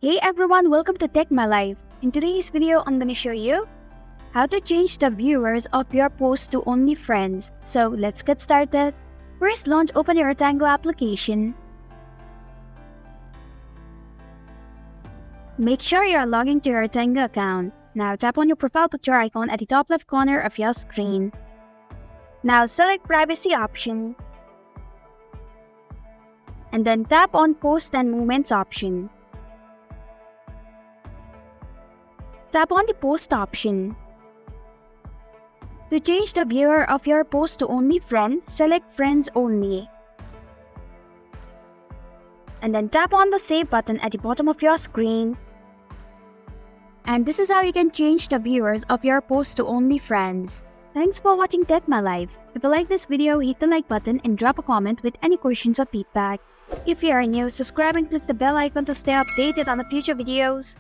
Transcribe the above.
Hey everyone, welcome to Tech My Life. In today's video, I'm gonna show you how to change the viewers of your post to only friends. So let's get started. First, open your Tango application. Make sure you're logged into your Tango account. Now tap on your profile picture icon at the top left corner of your screen. Now select privacy option. And then tap on post and movements option. Tap on the post option. To change the viewer of your post to only friend, select friends only. And then tap on the save button at the bottom of your screen. And this is how you can change the viewers of your post to only friends. Thanks for watching Tech My Life. If you like this video, hit the like button and drop a comment with any questions or feedback. If you are new, subscribe and click the bell icon to stay updated on the future videos.